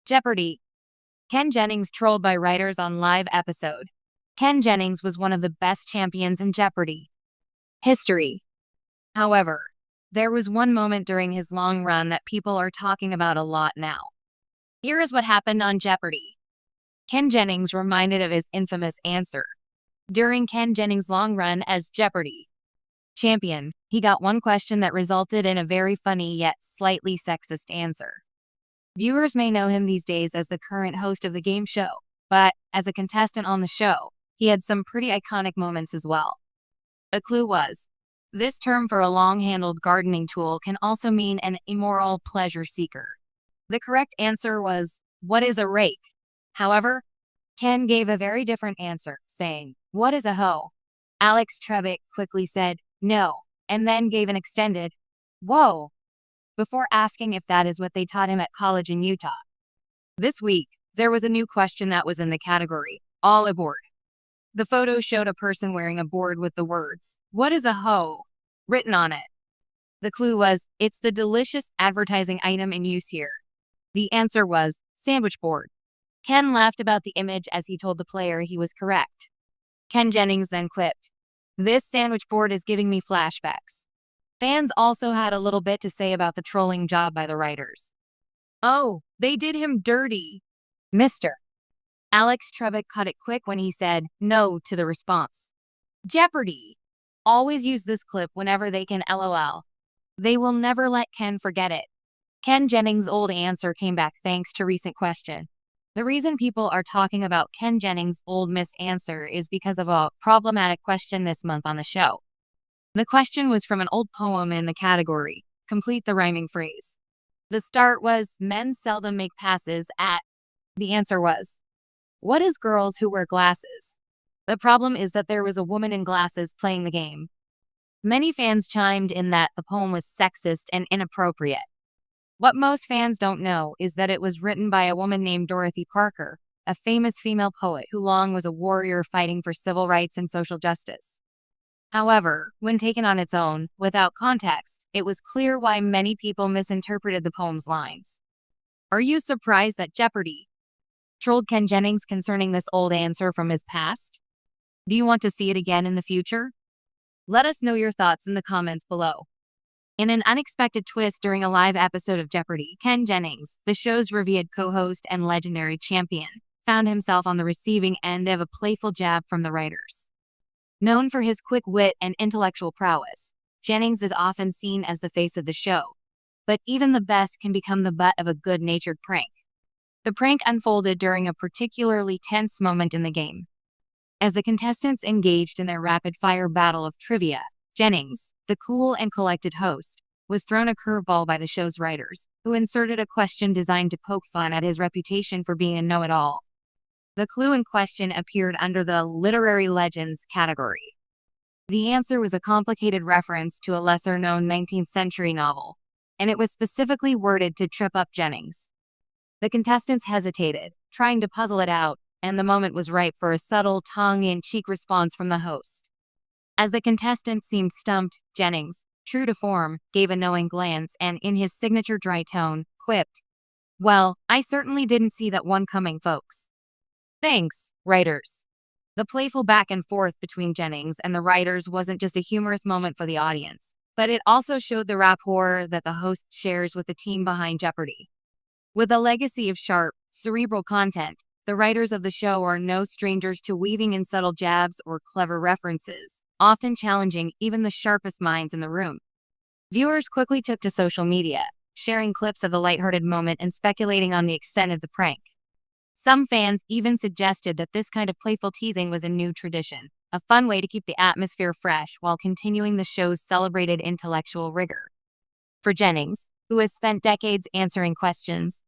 Jeopardy! Ken Jennings trolled by writers on live episode. Ken Jennings was one of the best champions in Jeopardy history. However, there was one moment during his long run that people are talking about a lot now. Here is what happened on Jeopardy! Ken Jennings reminded of his infamous answer. During Ken Jennings' long run as Jeopardy champion, he got one question that resulted in a very funny yet slightly sexist answer. Viewers may know him these days as the current host of the game show, but as a contestant on the show, he had some pretty iconic moments as well. The clue was, this term for a long-handled gardening tool can also mean an immoral pleasure seeker. The correct answer was, what is a rake? However, Ken gave a very different answer, saying, what is a hoe? Alex Trebek quickly said, no, and then gave an extended, whoa, before asking if that is what they taught him at college in Utah. This week, there was a new question that was in the category, all aboard. The photo showed a person wearing a board with the words, what is a hoe? Written on it. The clue was, it's the delicious advertising item in use here. The answer was, sandwich board. Ken laughed about the image as he told the player he was correct. Ken Jennings then quipped, this sandwich board is giving me flashbacks. Fans also had a little bit to say about the trolling job by the writers. Oh, they did him dirty. Mr. Alex Trebek cut it quick when he said no to the response. Jeopardy! Always use this clip whenever they can LOL. They will never let Ken forget it. Ken Jennings' old answer came back thanks to recent question. The reason people are talking about Ken Jennings' old missed answer is because of a problematic question this month on the show. The question was from an old poem in the category, complete the rhyming phrase. The start was, men seldom make passes at. The answer was, what is girls who wear glasses? The problem is that there was a woman in glasses playing the game. Many fans chimed in that the poem was sexist and inappropriate. What most fans don't know is that it was written by a woman named Dorothy Parker, a famous female poet who long was a warrior fighting for civil rights and social justice. However, when taken on its own, without context, it was clear why many people misinterpreted the poem's lines. Are you surprised that Jeopardy! Trolled Ken Jennings concerning this old answer from his past? Do you want to see it again in the future? Let us know your thoughts in the comments below. In an unexpected twist during a live episode of Jeopardy, Ken Jennings, the show's revered co-host and legendary champion, found himself on the receiving end of a playful jab from the writers. Known for his quick wit and intellectual prowess, Jennings is often seen as the face of the show. But even the best can become the butt of a good-natured prank. The prank unfolded during a particularly tense moment in the game. As the contestants engaged in their rapid-fire battle of trivia, Jennings, the cool and collected host, was thrown a curveball by the show's writers, who inserted a question designed to poke fun at his reputation for being a know-it-all. The clue in question appeared under the literary legends category. The answer was a complicated reference to a lesser-known 19th century novel, and it was specifically worded to trip up Jennings. The contestants hesitated, trying to puzzle it out, and the moment was ripe for a subtle, tongue-in-cheek response from the host. As the contestants seemed stumped, Jennings, true to form, gave a knowing glance and, in his signature dry tone, quipped, well, I certainly didn't see that one coming, folks. Thanks, writers. The playful back and forth between Jennings and the writers wasn't just a humorous moment for the audience, but it also showed the rapport that the host shares with the team behind Jeopardy! With a legacy of sharp, cerebral content, the writers of the show are no strangers to weaving in subtle jabs or clever references, often challenging even the sharpest minds in the room. Viewers quickly took to social media, sharing clips of the lighthearted moment and speculating on the extent of the prank. Some fans even suggested that this kind of playful teasing was a new tradition, a fun way to keep the atmosphere fresh while continuing the show's celebrated intellectual rigor. For Jennings, who has spent decades answering questions,